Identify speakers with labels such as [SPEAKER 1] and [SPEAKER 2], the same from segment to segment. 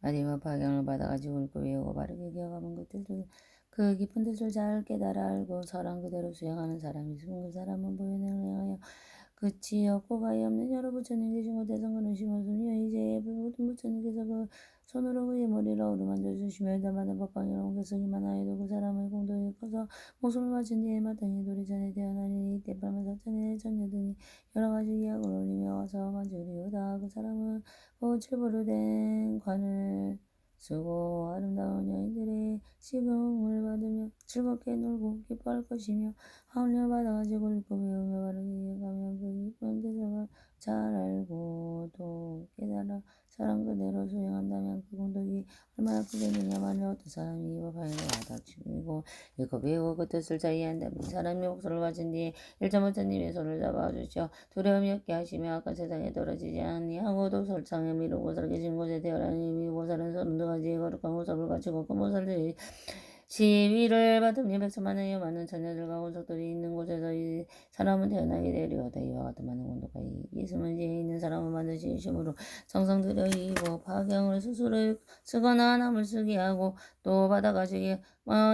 [SPEAKER 1] 마디와 박영을 받아가지고 읽고 외우고 바르게 기억하면 그 깊은 뜻을 잘 깨달아 알고 설한 그대로 수행하는 사람이 있으면 그 사람은 보현을 행하여 끝이 없고 가히 없는 여러 부처님 계신 곳에서 그는 심었으며 이제 모든 부처님께서 그 손으로 그의 머리를 어루만져 주시며 일단마다 법방이라 옮겨서기 만하여도 그 사람의 공덕이 커서 목숨을 바친 뒤에 마땅히 도리 전에 태어나니 이때 밤에 사천에 전녀들이 여러 가지 기약을 올리며 와서 만주리오다. 그 사람은 칠보로 된 관을 쓰고 아름다운 여인들의 시금을 받으며 즐겁게 놀고 기뻐할 것이며 하울림을 받아가지고 읽고 외우며 바르게 가면 그 깊은 뜻을 잘 알고 또 깨달아 사랑 그대로 수행한다면 그 공덕이 얼마나 크겠느냐만을 어떤 사람이 이 법하에서 와닿치고 읽고 배우고 그 뜻을 잘 이해한다면 이 사람이 목소리를 가진 뒤에 일점부처님의 손을 잡아주시어 두려움이 없게 하시며 아까 세상에 떨어지지 아니하고도 설상에 미루고 살계신 곳에 태어나니 이 모살은 32가지의 거룩한 모습을 가지고 그 모살들이 시위를 받으며 백천만의 많은 처녀들과 권속들이 있는 곳에서 이 사람은 태어나게 되리오다. 이와 같은 많은 공덕과 있으면 지혜 있는 사람은 반드시 심으로 정성 들여 이 법화경을 스스로 쓰거나 남을 쓰게 하고 또 받아가지게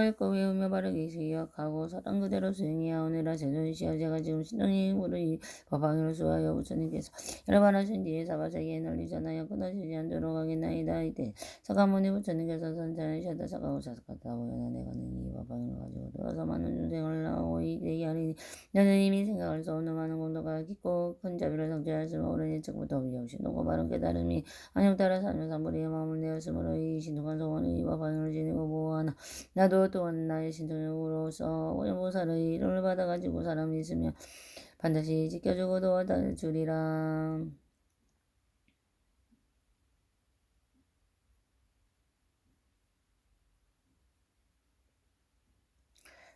[SPEAKER 1] 읽고 외우며 바르게 기억하고 사랑 그대로 수행하오니라. 제존시여 제가 지금 신령의 힘으로 이 법화경을 수하여 부처님께서 여러 번 하신 뒤에 사바세계에 널리 전하여 끊어지지 않도록 하겠나이다. 이때 사가모니 부처님께서 선찬하셨다. 사가고 자석하다 오연하 내가는 이 법방을 가지고 들어서 많은 중생을 나오고 이되게 하리니 너는 이미 생각할 수 없는 많은 공덕과 깊고 큰 자비를 성취하였으며 오랜 예측부터 위없이 높고 바른 깨달음이 안녕 따라 삼천삼불의 마음을 내었으므로 이 신통한 소원은 이 법방을 지니고 보호하나 나도 또한 나의 신통력으로서 오연보살의 이름을 받아가지고 사람이 있으며 반드시 지켜주고 도와주리라.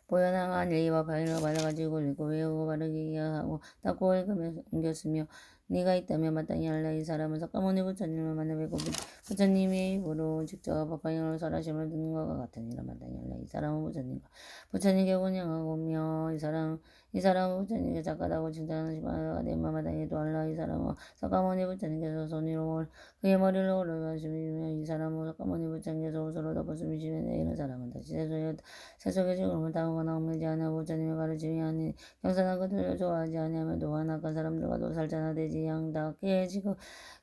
[SPEAKER 1] 보현왕한 예의와 바위를 받아가지고 읽고 외우고 바르게 이해하고 닦고 읽으며 옮겼으며 네가 있다면 마땅히 할라. 이 사람은 석가모니 부처님을 만나 뵙고 부처님의 입으로 직접 법화경을 설하심을 듣는 것과 같으니라. 마땅히 할라. 이 사람은 부처님께 공양하고며 이 사람은 부처님께 작가다고 칭찬하시마가 내마 마땅히 또 할라. 이 사람은 석가모니 부처님께서 손으로 그의 머리를 오르가시며 이 사람은 석가모니 부처님께서 옷으로 덮었으시며 이런 사람은 다시 세속의 죽음을 당하거나 얽매지 않아 부처님의 가르침이 아닌 경선한 것들을 좋아하지 아니하며 또한 악한 사람들과도 살잖아되지 양답게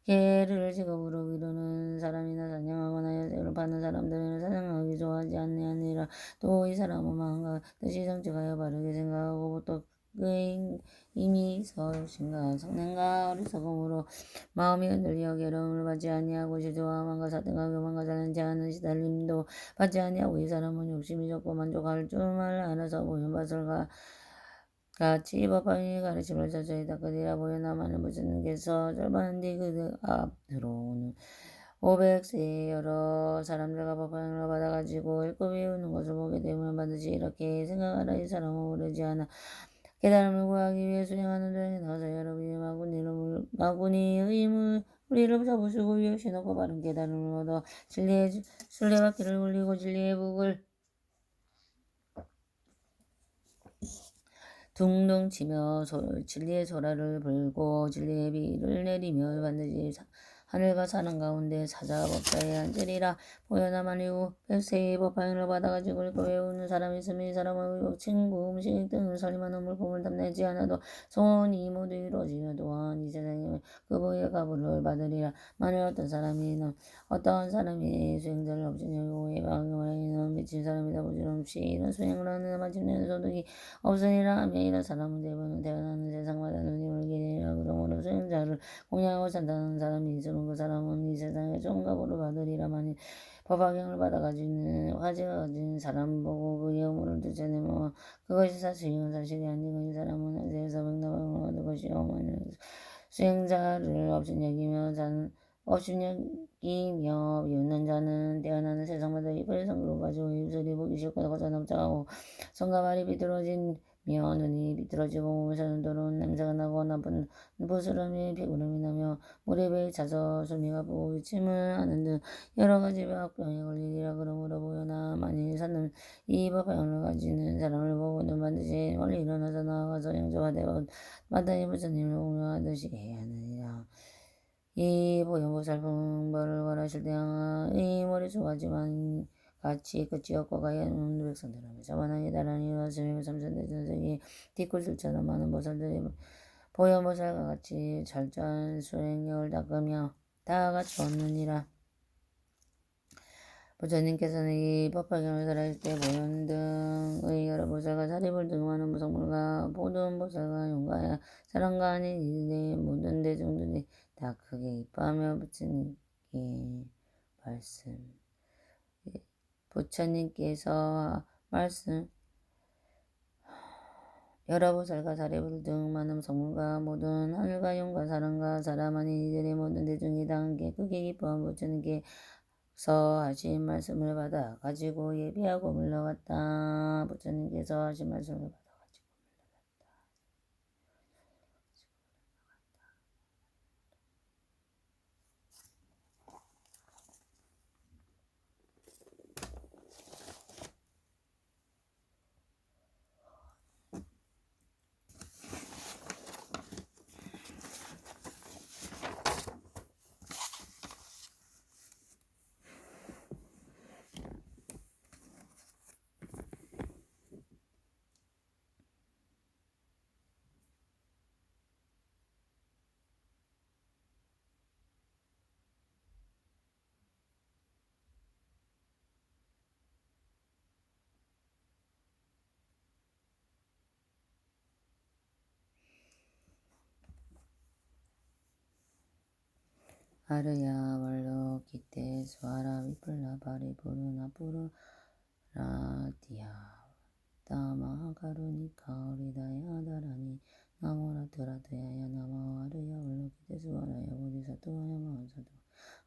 [SPEAKER 1] 개를 직업으로 기르는 사람이나 사냥하거나 여색을 파는 사람들을 사냥하기 좋아하지 아니하니라. 또 이 사람은 마음과 뜻이 성직하여 바르게 생각하고 또 그의 이미 서신과 성능과 어리석음으로 마음이 흔들려 괴로움을 받지 아니하고 시조와 망과 사등과 교만과 자는지 않은 시달림도 받지 아니하고 이 사람은 욕심이 적고 만족할 줄만 알아서 보현바설과 같이 법방의 가르침을 저저히 닦으리라. 보현하마는 부처님께서 절반한 뒤 그 앞 들어오는 500세의 여러 사람들과 법방을 받아가지고 읽고 배우는 것을 보게 되면 반드시 이렇게 생각하라. 이 사람은 오르지 않아 깨달음을 구하기 위해 수행하는 데에 나서 여러분이 마구니의 우리를 잡으시고 위협시 놓고 바른 깨달음을 얻어 진리의 순례바퀴를 울리고 진리의 북을 둥둥 치며 진리의 소라를 불고 진리의 비를 내리며 반드시 하늘과 사는 가운데 사자법사에 앉으리라. 보현하만 이후 백세의 법화행을 받아가지고 읽고 외우는 사람이 있으면 이 사람은 의욕, 친구, 음식 등을 살림하는 물품을 탐내지 않아도 소원이 모두 이루어지며 또한 이 세상에 그보의 가부를 받으리라. 만일 어떤 사람이 수행자를 없으니 오해 방해는 미친 사람이다. 부질없이 이런 수행을 하는 마침내는 소득이 없으니라 하며 이런 사람은 대부분 태어나는 세상마다 눈이 멀게 되리라. 그러므로 수행자를 공양하고 산다는 사람이 있으면 그 사람은 이 세상에 좋은 값으로 받으리라. 만일 법화경을 받아가지는 화제가 가진 사람 보고 그의 의무를 되찾으면 그것이 사실이건 사실이 아니고 이 사람은 하세에서 백나방을 얻을 것이요 만일 수행자를 업신여기며 비웃는 자는 태어나는 세상마다 이빨 성으로 가지고 입술이 보기 싫고 거자납작하고 손과 발이 비뚤어진 눈이 비뚤어지고 몸에서는 더러운 냄새가 나고 나쁜 부스럼이 피구름이 나며 무릎에 차서 숨이 가쁘고 기침을 하는 등 여러 가지 악병에 걸리리라. 그러므로 보여나 만일 사는 이 법화영을 가지는 사람을 보고는 반드시 멀리 일어나서 나아가서 영접하되 마땅히 부처님을 공경하듯이 해야 하느니라. 이 보현보살 분벌을 원하실 때야 이 머리속 하지만 같이 끝이 없고 가야 하는 백성들 앞에 자만하게 다라니 와스미고 삼천대전생이 뒷골들처럼 많은 보살들이 보현보살과 같이 철저한 수행력을 닦으며 다 같이 얻느니라. 부처님께서는 이 법화경을 설할 때 보현 등의 여러 보살과 사리불 등 많은 무성물과 모든 보살과 용가야 사랑과 아닌 이들의 모든 대중들이 다 크게 기뻐하며 부처님께서 말씀 여러 보살과 사리불 등 많은 성물과 모든 하늘과 용과 사람과 사람 아닌 이들의 모든 대중이 다 함께 크게 기뻐한 부처님께서 하신 말씀을 받아 가지고 예비하고 물러갔다. 부처님께서 하신 말씀을 받아 가지고 아르야 말로 기테 수아라 위플라 바리부르나 부르라디아 다마 가루니카 오리다야 다라니 나모라 드라드야야 나마 아르야 말로 기테 수아라야 보디사토와야 마하사도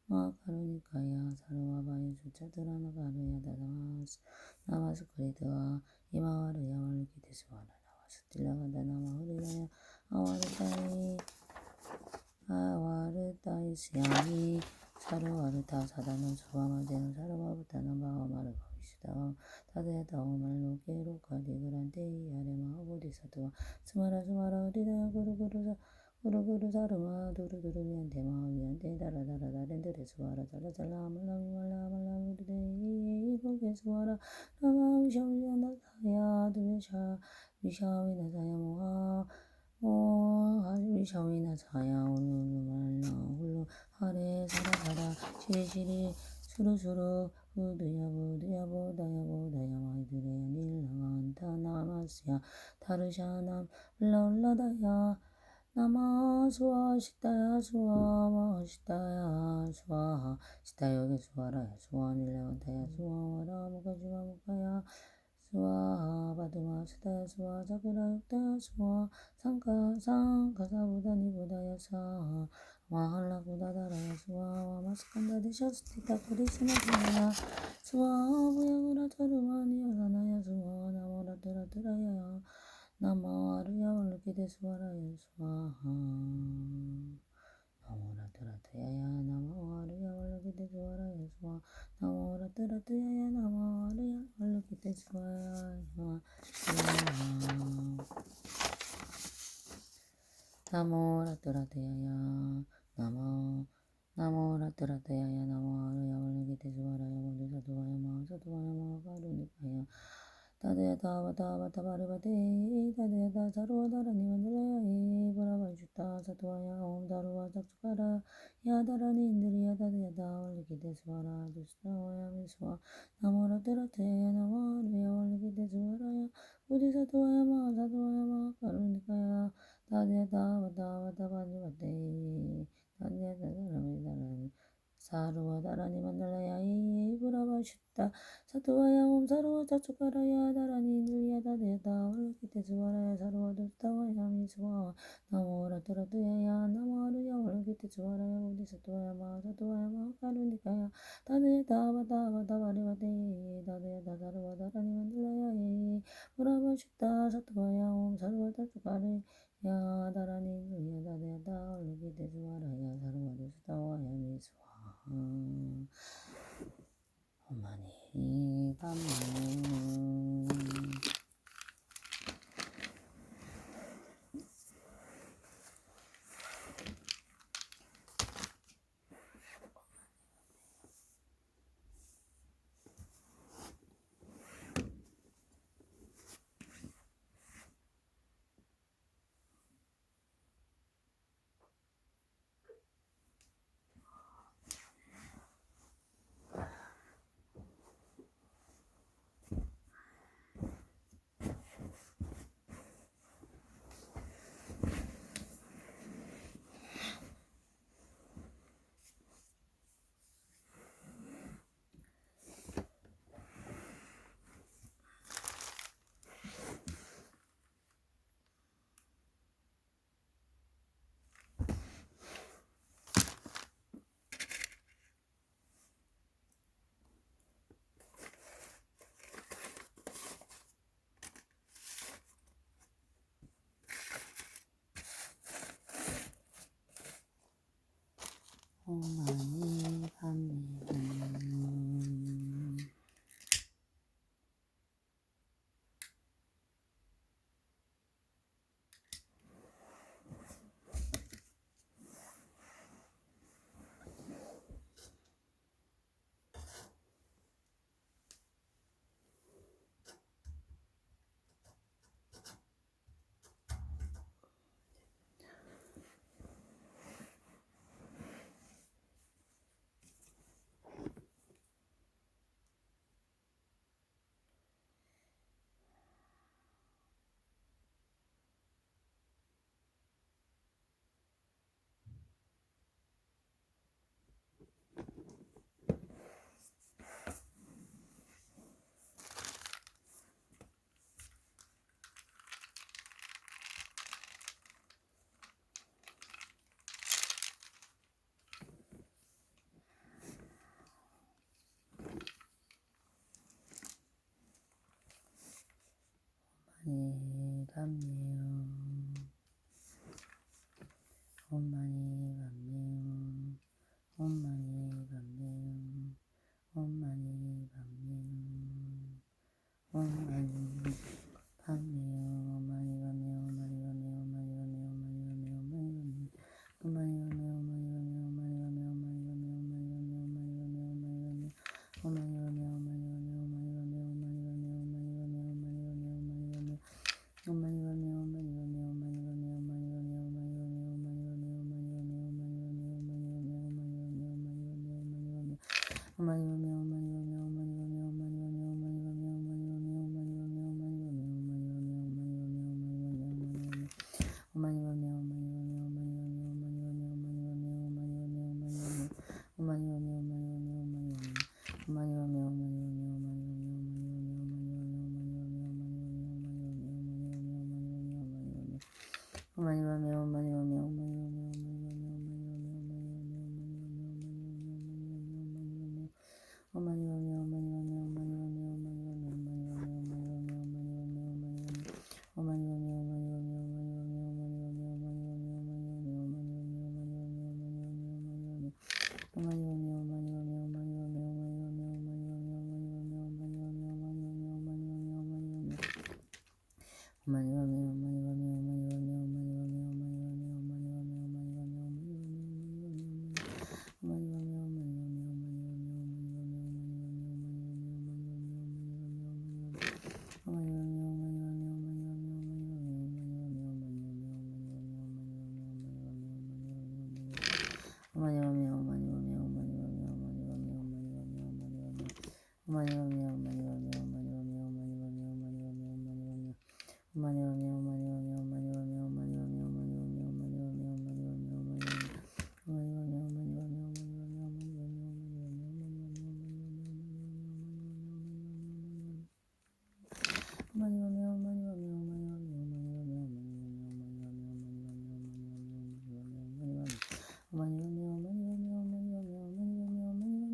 [SPEAKER 1] 마카루니카야 사르와바야 주차드라나 가르야 다다마스 나마스 크리드와 이마와르야 말로 기테 수아라 나와스 딜라가다 나마 오리다야 아와르다이 아와르다이스야니 사르와르다 사다는 수바마제는 사르와부타는 바와마르 거기시다 다데다오말로 게로카디그란테이 아레마 오보디사토와 스마라 어디다야 구루구루 사르마 두루두루미안테마 위안테 다라다라다 렌드레 수와라 잘라잘라 말라 우르데이 이보게 수와라 라마 위샤위나사야 두샤 위샤위나사야 위샤위나 사야 오르르말라 홀로 하레 사라사라 시리시리 수루수루 부드야 보다야 마이드레야 닐라간타 나마스야 타르샤남 올라다야 나마 수아 시타야 수아 마시타야 수아 시타요게 수아라야 수아 닐라간타야 수아 와라 무가지마 무가야 수아 바드마 시타야 수아 사쿠라 육타야 수아 상가사보다니보다야 사 마할라보다다라야 수아 마스칸다 데샤스티타 코리스나사야 수아 부야구라 차르마니야 사나야 수아 나모라드라드라야 나마르야 월르기데 수아라야 수아하 나모라드라드야야 나마르야 월르기데 수아라야 수아 나모라드라드야야 나마르야 월르기데 수아야 수아하 나모라드라드야야 나모라드라드야야 나마르야 월르기데 수아라야 모두사도와야 마사도와야 마가루니까야 다데야다바다바다바리바데 다데야다 사루와다라니 만들라야이 브라바주타 사토와야 옴다루와 작수가라 야다라니 인드리야 다데야다 월리기데 수와라 두스타와야 미수와 나모라드라테야 나마르야 월리기데 수와라야 부디사토와야 마사토와야 마가루니까야 다데야다바다바다바리바데 다데야다 사라미다라니 사루와다라니 만들라야이 브라바주타 사토와야 옴 사루와 자축가라야 다라니 인들리야다 데다 월르기테 수와라야 사루와 두스타와야 미수와 나모라드라드야야 나마르야 월르기테 수와라야 보디사토와야 마사토와야 마가루니까야 다데다 바다바다바리바데 다데다 사루와 다라니 만들라야이 브라바슈타 사토와야 옴 사루와 자축가라야 다라니 인들리야다 데다 월르기테 수와라야 사루와 두스타와야 미수와 어머니 밤문 오마니 밤메 오마니 밤메요 오마니 밤메요 오마니 밤메요 오마니 밤메요 오마니 밤메요 오마니 밤메요 오마니 밤메요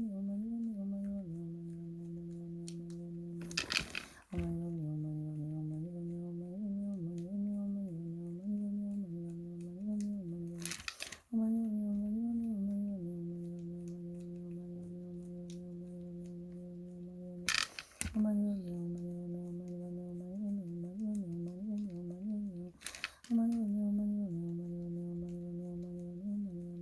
[SPEAKER 1] 오마니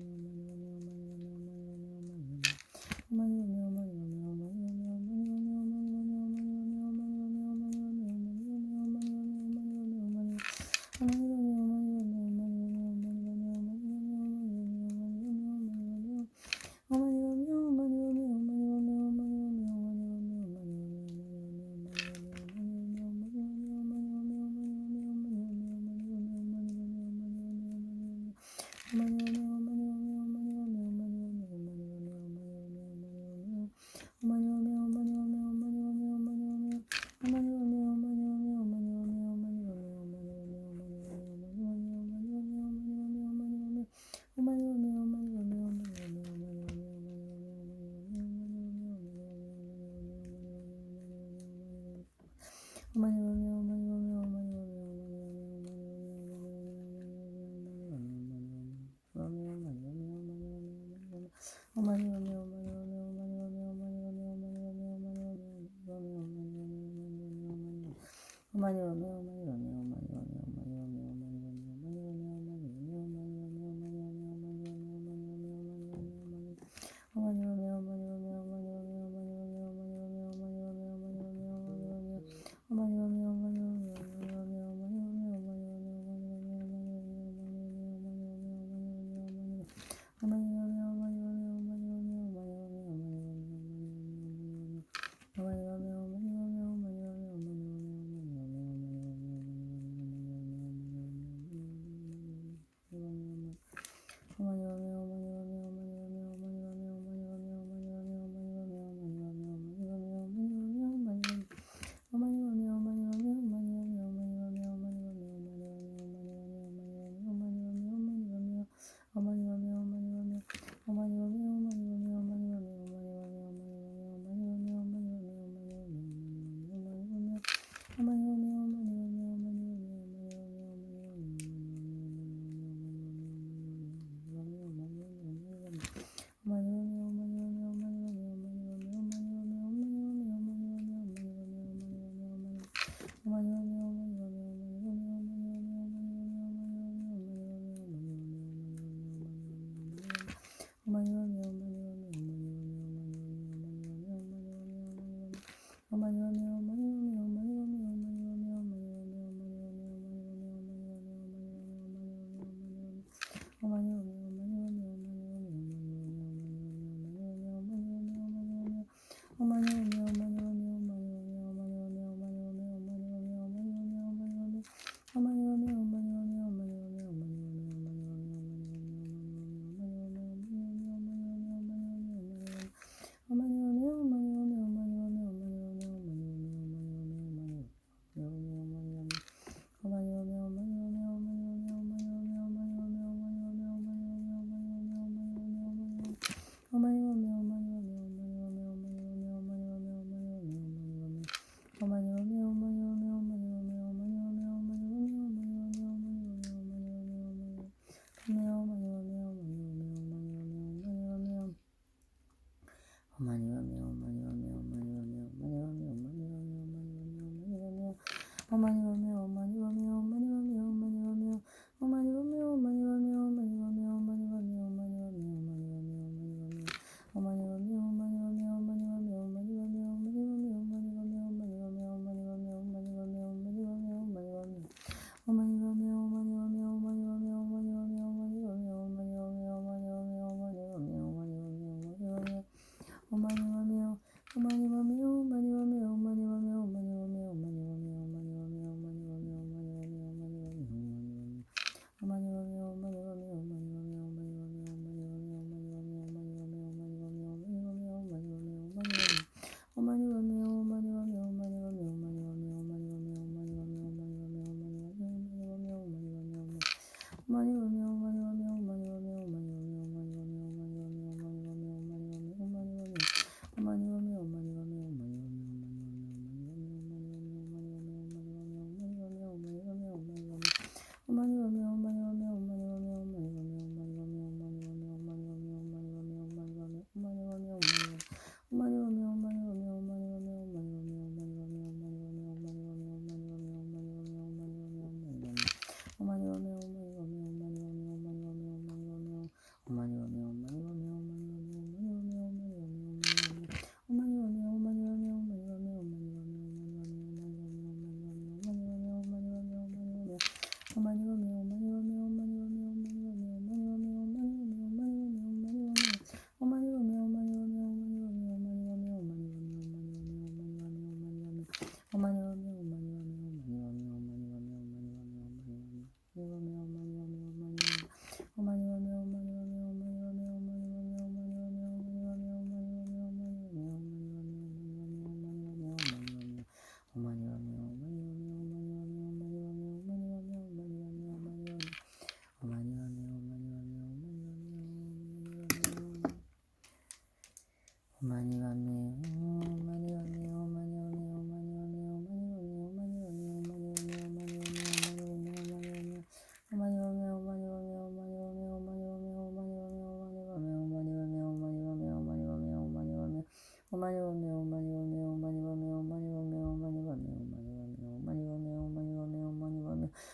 [SPEAKER 1] 밤메요 오마니 밤메요 어머니 어머니 어머니 어머니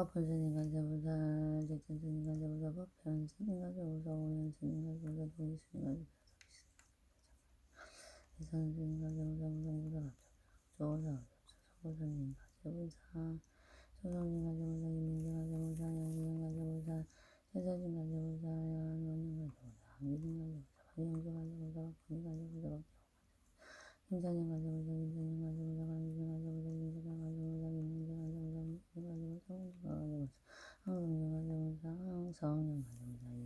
[SPEAKER 1] 법본스님간세보살, 직전스님간세보살, 법편스님간세보살, 오연스님간세보살, 동의스님간세보살, 대선스님간세보살, 무성보살, 조보살, 서보살님간세보살, 소성님간세보살, 이민세간세보살, 양수님간세보살, 세서님간세보살, 연원님간세보살, 한기님간세보살, 박영수간세보살, 박건희간세보살, 김사님간세보살, 김사님간세보살, 강기님간세보살, 김사님간세보살, 민민세간세보살, 민민세간세보살, 황금님간세보살, 성령간세보살,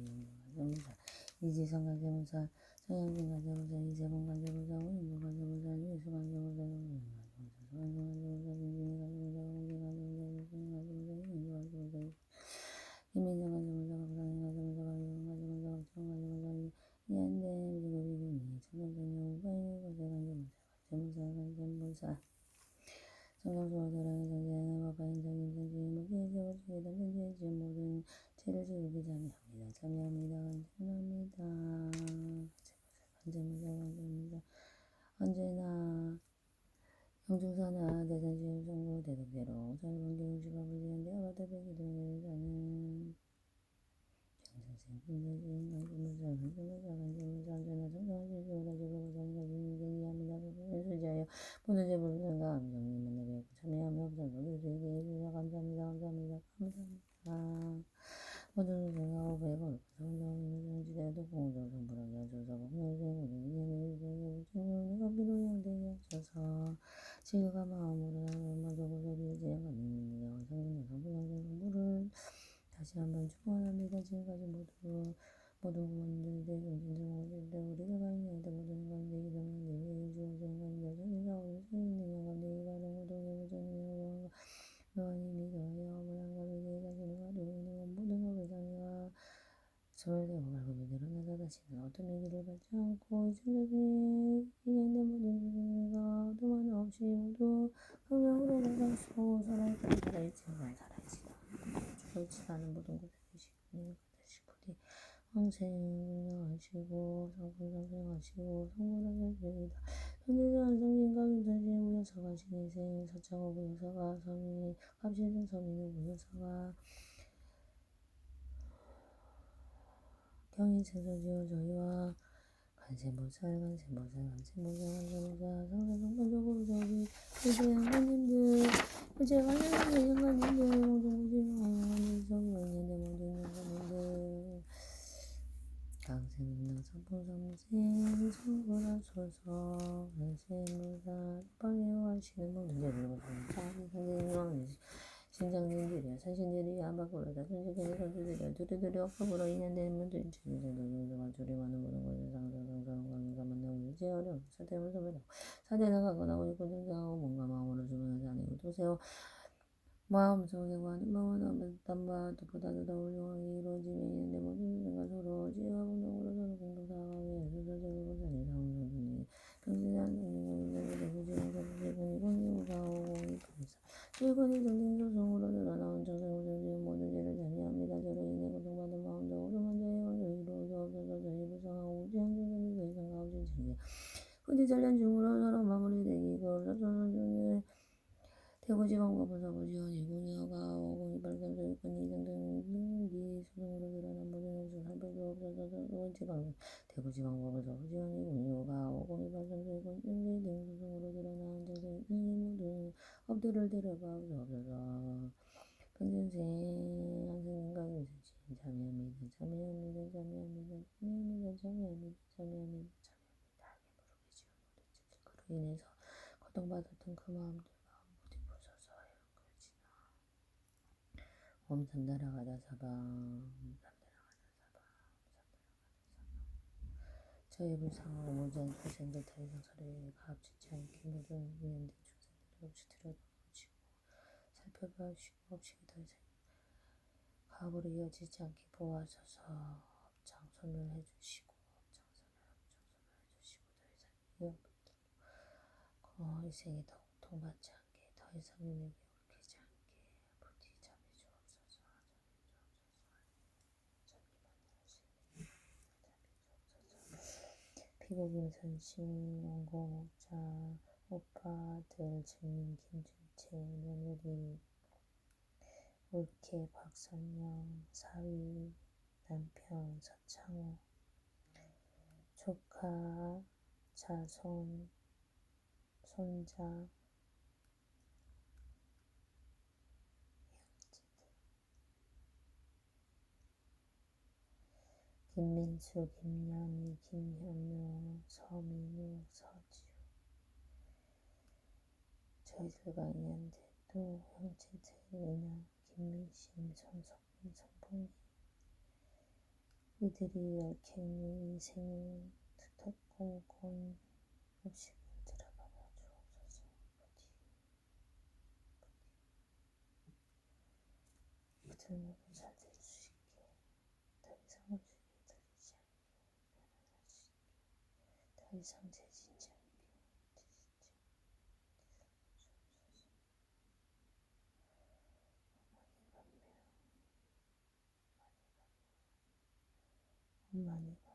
[SPEAKER 1] 이용간세보살, 이지성간세보살, 서영진간세보살, 이세봉간세보살, 오인보간세보살, 예수간세보살, 성령간세보살, 민민간세보살, 공기간세보살, 예수님간세보살, 이민주간세보살, 이민정간세보살, 박상인간세보살, 박유간세보살, 박정간세보살, 이한대, 미고비구니, 천연전용, 우바이고세간세보살, 간세보살, 성경수호도랑의 정제하는 법화인정 임선주의 무기에서 오직이던 편지의 모든 죄를 지우게 참여합니다. 참여합니다. 간제무사 언제나 영중사나 대선시험 선고 대덕대로 설봉경 지가부지한 대화받아 배기동을 사는 정선생 분자주인 강주무사 강주무사 간제무사 언제나 성장하신 수호가 지가부지한 가진인생 이해합니다. 수지하여 모든 제불선과 암정님 만나뵙고 참여하며 없어서 주에게 해주셔서 감사합니다. 감사합니다. 감사합니다. 모든 수생하고 배고 성정하는 지대도 공정 성불하게 하셔서 공정생 모든 인연을 주에게 우천년과 비로양 되게 하셔서 지혜가 마음으로 마저 고소리에 지혜가 믿습니다. 성령 성불하게 성불을 다시 한번 축원합니다. 지금까지 모든 구원들 대중진정을 때 우리가 가인이다 모든 건데 이러면 내게 주어진 건데 저희가 오늘 수있는 영건데 이가 너무 동해 부정이고 너니 믿어요 모양감이 내가지는 가지고 있는 모든 것을 장애가 서울대고 말고도 내려놔서 다시는 어떤 얘기를 받지 않고 이전적인 인연된 모든 주중과 어둠 하나 없이 모두 평양으로 나가시고 살아있지만 죽을지 않은 모든 것을 계시고 되시고 황생하시고 성불상생하시고 성불하셨습니다. 현재는 성진과 김선진 무여사가 신인생 서창호 무여사가 서민 갑신생 서민우 무여사가 경인생선지어 저희와 간세보살 성사성반적으로 저희 일제 양반님들 일제 양반님들 모든 무지마 저기 있는데 모든 양반님들 강생문당 성풍성생 성불하소서 간세무사 빵에와 하시는 모든 제불고 성장이 신장님들이야 사신들이 안팎으로다 손지근이 선수들이야 두리두리 억압으로 인연되는 분들 진리들도 조림하는 모든 것을 상상광인가 만나고 이제 어려운 사대문 소멸하고 사대 나가거나 오고 등장하고 뭔가 마음으로 주문하지 아니고 도세요 마음속에 관이 마음은 담바 보다도 더 훌륭하게 이루어지며 있는데 모든 생각 서로 지혜와 공동으로 서로 공동사하기 위해서 서제고 살이 상승하니 경진한 성인과 부지런 서부지분이 공유가오고 이판사 일본이 정신 소송으로 늘어나온 정성우정지의 모든 죄를 자미합니다. 저로 인해 고통받은 마음도 오르만 저의 원을 이루어서 없어서 저희 부상하고 우지한 정성이 더 이상 가오진 증제 후지 전련 중으로 서로 마무리되기고 서서는 중에 대구지방법원 서부지원 이군여가 오공이 발견되었거니 등등등기 소송으로 드러난 모든 것을 살펴도 없어서 서울지방 대구지방법원 서부지원 이군여가 오공이 발견되었거니 등등 소송으로 드러난 정성이 모든 업들을 데려가 없어서 평생생 한생인가 김선신 참여합니다. 참여합니다. 참여합니다. 참여합니다. 참여합니다. 참여합니다. 참여합니다. 그로 인해서 고통받았던 그 마음들 옴 삼다라가다 사방 저희 불쌍하고 모지한 초생들 더 이상 서로에게 가압짓지 않게 모든 인연된 중생들을 없이 들여다보시고 살펴봐주시고 없이 더 이상 가압으로 이어지지 않게 보호하셔서 업장선을 해주시고 더 이상 이 생에 더 고통받지 않게 더 이상 윤회에 얽히지 않게 부디 참여 주옵소서. 피고김선신, 원고목자, 오빠, 아들, 증인, 김준채, 며느리, 올케, 박선영, 사위, 남편, 서창호, 조카, 자손, 손자, 김민수, 김연희, 김현우, 서민우, 서지우. 저희들과 인연된 형제들 은영, 김미심, 손석희, 손봉희. 이들이 열케니 생일 두텁고 음식을 들어가며 주옵소서. 그들 모두 잘 될 수 있게, 더 이상 음식에 들리지 않게, 편안할 수 있게, 더 이상 재진지 않게, 엄마니 감매요.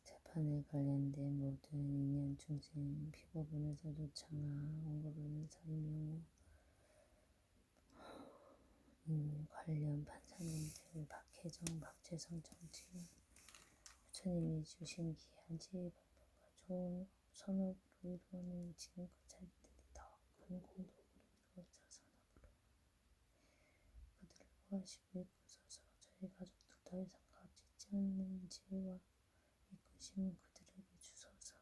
[SPEAKER 1] 재판에 관련된 모든 인연 중심 피고변호사 노창아, 원고변호사 임용호, 관련 판사님들 박혜정, 박재성, 정지훈, 부처님이 주신 귀한 지혜법문과 좋은 선업으로 이루어낸 지금껏 자기들이 더 큰 공덕으로 이루어져 선업으로 그들을 보호하시고 이끄소서. 저희 가족들 더 이상 값지지 않는 지혜와 이끄심을 그들에게 주소서.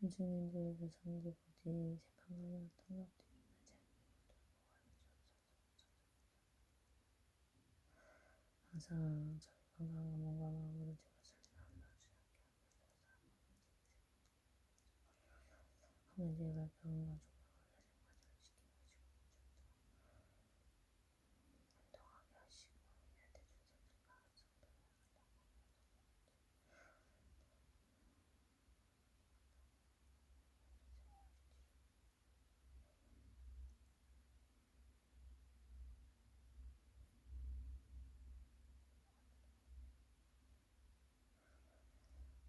[SPEAKER 1] 순중님들에게 성기 부디 재판관의 어떤 것도 일어나지 않게 모두 보호하여 주옵소서. 항상 저희 건강한 몸과 마음으로 제가 설명을 나누지 않게 하며 제가 병원과 조병을 운동하게 하시고 일할 때 준서들과 성도를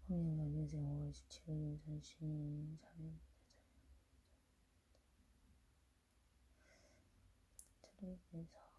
[SPEAKER 1] 홍영관 인생 5월 17일 임산신 자매입니다. 트랙에서